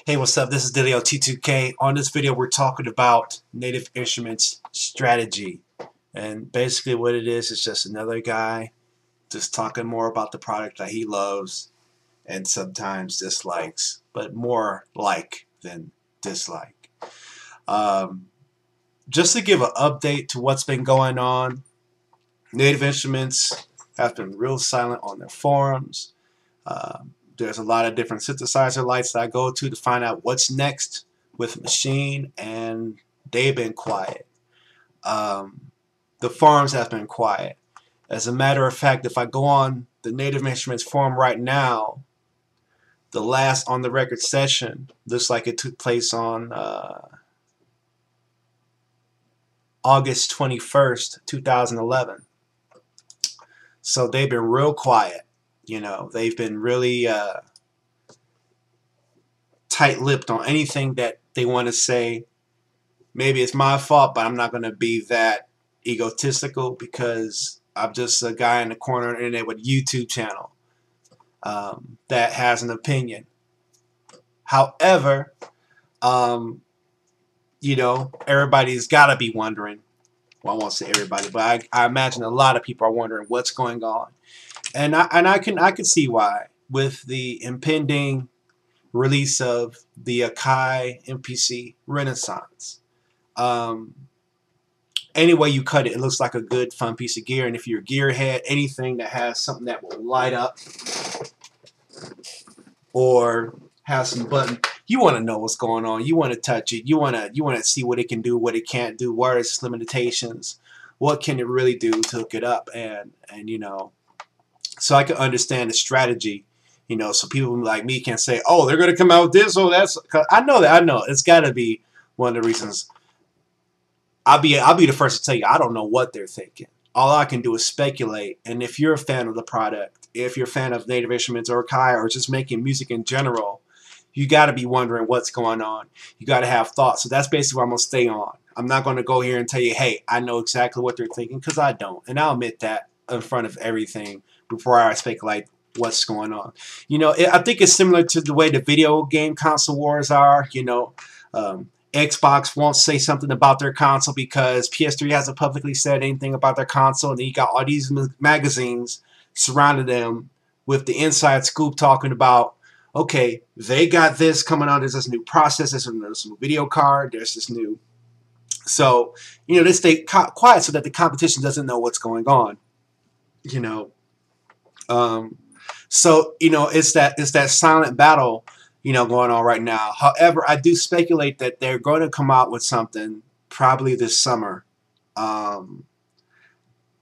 Hey, what's up? This is Delio T2K. On this video, we're talking about Native Instruments strategy. And basically what it is just another guy just talking more about the product that he loves and sometimes dislikes, but more like than dislike. Just to give an update to what's been going on, Native Instruments have been real silent on their forums. There's a lot of different synthesizer lights that I go to find out what's next with Maschine, and they've been quiet. The forums have been quiet. As a matter of fact, if I go on the Native Instruments forum right now, the last on the record session looks like it took place on August 21st, 2011. So they've been real quiet. You know, they've been really tight-lipped on anything that they want to say. Maybe it's my fault, but I'm not going to be that egotistical because I'm just a guy in the corner of the internet with a YouTube channel that has an opinion. However, you know, everybody's got to be wondering. Well, I won't say everybody, but I imagine a lot of people are wondering what's going on. And I can see why, with the impending release of the Akai MPC Renaissance. Any way you cut it, it looks like a good, fun piece of gear. And if you're a gearhead, anything that has something that will light up or have some button, you want to know what's going on. You want to touch it. You want to see what it can do, what it can't do, what are its limitations, what can it really do to hook it up, and you know. So I can understand the strategy, you know, so people like me can say, oh, they're going to come out with this, oh, that's, cause I know that, I know. It's got to be one of the reasons. I'll be the first to tell you, I don't know what they're thinking. All I can do is speculate, and if you're a fan of the product, if you're a fan of Native Instruments or Akai or just making music in general, you got to be wondering what's going on. You got to have thoughts. So that's basically what I'm going to stay on. I'm not going to go here and tell you, hey, I know exactly what they're thinking, because I don't. And I'll admit that in front of everything before I speculate what's going on. You know, I think it's similar to the way the video game console wars are. You know, Xbox won't say something about their console because PS3 hasn't publicly said anything about their console, and then you got all these magazines surrounding them with the inside scoop talking about, okay, they got this coming out, there's this new processor, there's this new video card, there's this new... So, you know, they stay quiet so that the competition doesn't know what's going on. You know, so, you know, it's that silent battle, you know, going on right now. However, I do speculate that they're going to come out with something probably this summer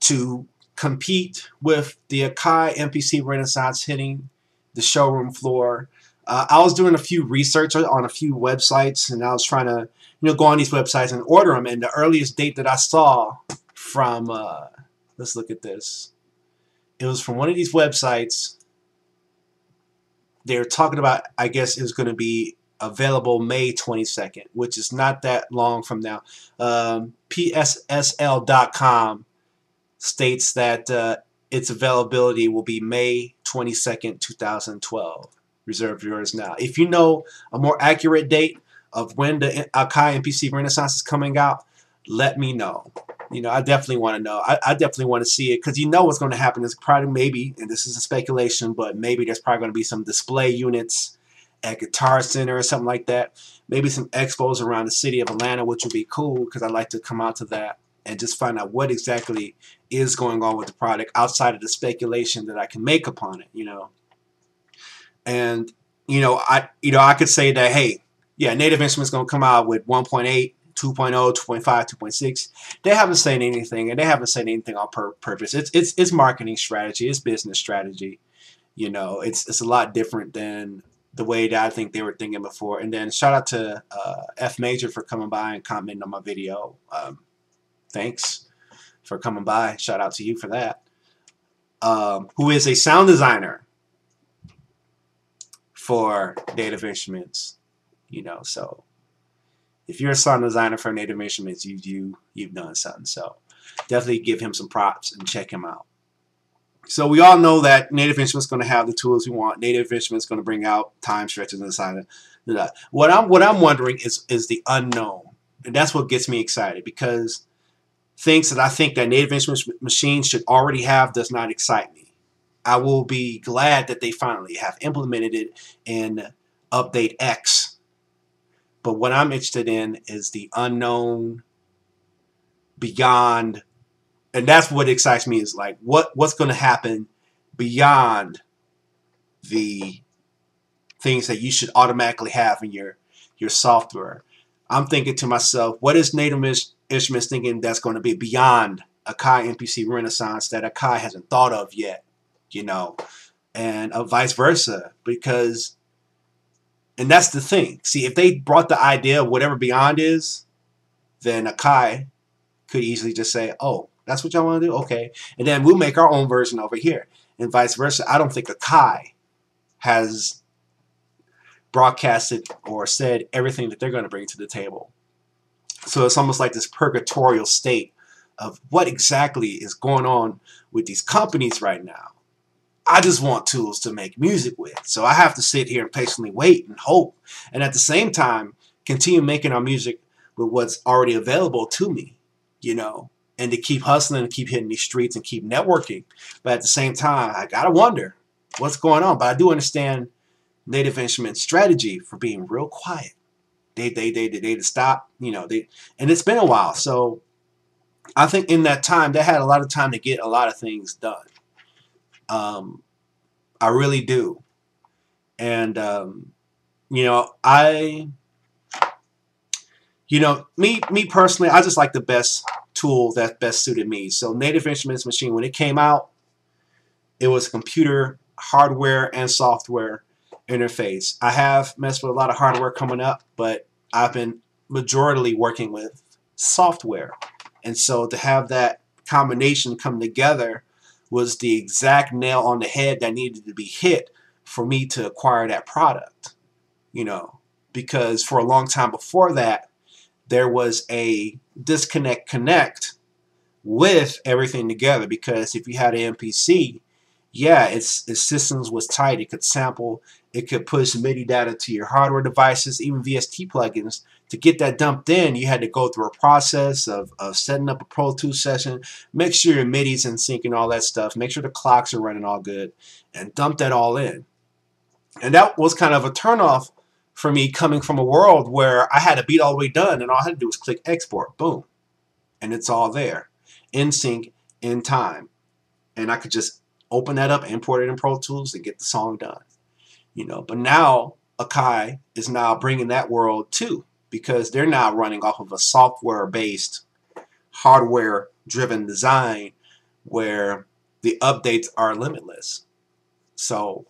to compete with the Akai MPC Renaissance hitting the showroom floor. I was doing a few research on a few websites, and I was trying to, you know, go on these websites and order them. And the earliest date that I saw from, let's look at this. It was from one of these websites. They're talking about, I guess it was going to be available May 22nd, which is not that long from now. PSSL.com states that its availability will be May 22nd, 2012. Reserve yours now. If you know a more accurate date of when the Akai MPC Renaissance is coming out, let me know. You know, I definitely want to know. I definitely want to see it, because you know what's going to happen is probably maybe, and this is a speculation, but maybe there's probably going to be some display units at Guitar Center or something like that. Maybe some expos around the city of Atlanta, which would be cool, because I'd like to come out to that and just find out what exactly is going on with the product outside of the speculation that I can make upon it, you know. And, you know, I could say that, hey, yeah, Native Instruments going to come out with 1.8, 2.0, 2.5, 2.6. They haven't said anything, and they haven't said anything on purpose. It's marketing strategy. It's business strategy. You know, it's a lot different than the way that I think they were thinking before. And then shout out to F Major for coming by and commenting on my video. Thanks for coming by. Shout out to you for that. Who is a sound designer for Native Instruments. You know, so if you're a sound designer for Native Instruments, you've done something. So definitely give him some props and check him out. So we all know that Native Instruments going to have the tools we want. Native Instruments going to bring out time stretches and design. What I'm wondering is the unknown, and that's what gets me excited, because things that I think that Native Instruments machines should already have does not excite me. I will be glad that they finally have implemented it in update X. But what I'm interested in is the unknown beyond, and that's what excites me, is like what's going to happen beyond the things that you should automatically have in your software. I'm thinking to myself, what is Native Instruments thinking that's going to be beyond Akai MPC Renaissance that Akai hasn't thought of yet, you know, and vice versa, because, and that's the thing. See, if they brought the idea of whatever beyond is, then Akai could easily just say, oh, that's what y'all want to do? Okay. And then we'll make our own version over here, and vice versa. I don't think Akai has broadcasted or said everything that they're going to bring to the table. So it's almost like this purgatorial state of what exactly is going on with these companies right now. I just want tools to make music with. So I have to sit here and patiently wait and hope, and at the same time continue making our music with what's already available to me, you know, and to keep hustling and keep hitting these streets and keep networking. But at the same time, I gotta wonder what's going on. But I do understand Native Instruments' strategy for being real quiet. They stop, you know, and it's been a while. So I think in that time they had a lot of time to get a lot of things done. I really do. And you know, me personally, I just like the best tool that best suited me. So Native Instruments machine, when it came out, it was a computer, hardware, and software interface. I have messed with a lot of hardware coming up, but I've been majorly working with software. And so to have that combination come together was the exact nail on the head that needed to be hit for me to acquire that product. You know, because for a long time before that, there was a connect with everything together, because if you had an MPC, yeah, its systems was tight. It could sample, it could push MIDI data to your hardware devices, even VST plugins. To get that dumped in, you had to go through a process of setting up a Pro Tools session, make sure your MIDI's in sync and all that stuff, make sure the clocks are running all good, and dump that all in. And that was kind of a turnoff for me, coming from a world where I had a beat all the way done and all I had to do was click export, boom, and it's all there, in sync, in time, and I could just open that up, import it in Pro Tools, and get the song done. You know, but now Akai is now bringing that world too, because they're now running off of a software-based, hardware-driven design where the updates are limitless. So,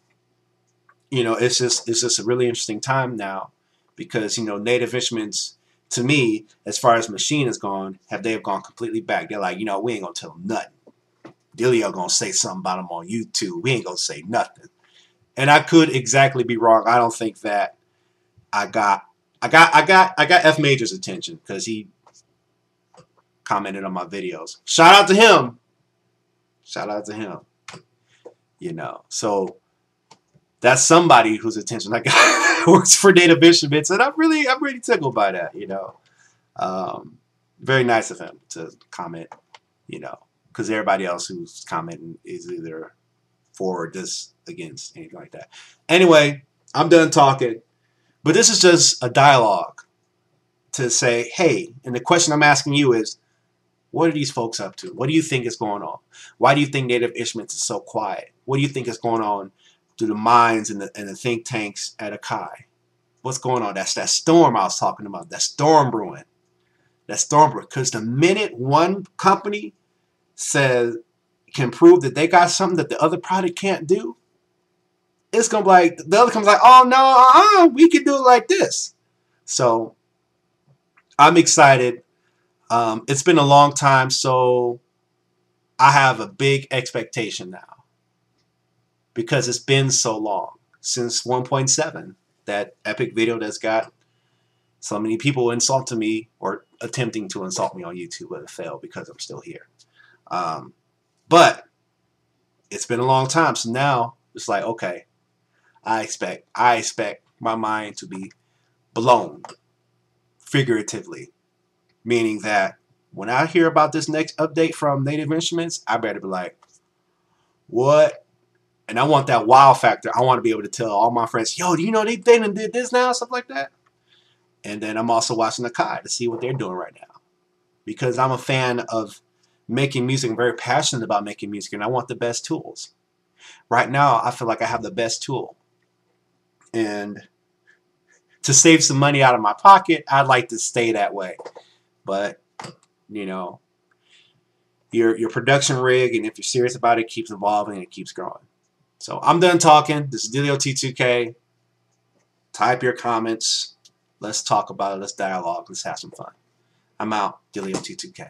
you know, it's just a really interesting time now, because, you know, Native Instruments, to me, as far as machine has gone, they have gone completely back. They're like, you know, we ain't gonna tell them nothing. Dilio gonna say something about them on YouTube. We ain't gonna say nothing. And I could exactly be wrong. I don't think that I got F Major's attention, because he commented on my videos. Shout out to him. Shout out to him. You know, so that's somebody whose attention I got works for Native Instruments, and I'm really tickled by that. You know, very nice of him to comment. You know, because everybody else who's commenting is either for or against, anything like that. Anyway, I'm done talking, but this is just a dialogue to say, hey, and the question I'm asking you is, what are these folks up to? What do you think is going on? Why do you think Native Instruments is so quiet? What do you think is going on through the minds and the think tanks at Akai? What's going on? That's that storm I was talking about. That storm brewing. That storm brewing. Because the minute one company can prove that they got something that the other product can't do, it's gonna be like the other company's like, oh no, we can do it like this. So I'm excited. It's been a long time, so I have a big expectation now, because it's been so long since 1.7, that epic video that's got so many people insulting me or attempting to insult me on YouTube, but it failed because I'm still here. But it's been a long time. So now it's like, okay, I expect my mind to be blown, figuratively, meaning that when I hear about this next update from Native Instruments, I better be like, what? And I want that wow factor. I want to be able to tell all my friends, yo, do you know they done did this now, stuff like that. And then I'm also watching Akai to see what they're doing right now, because I'm a fan of making music. I'm very passionate about making music, and I want the best tools. Right now, I feel like I have the best tool. And to save some money out of my pocket, I'd like to stay that way. But, you know, your production rig, and if you're serious about it, keeps evolving and it keeps growing. So I'm done talking. This is Delio T2K. Type your comments. Let's talk about it. Let's dialogue. Let's have some fun. I'm out. Delio T2K.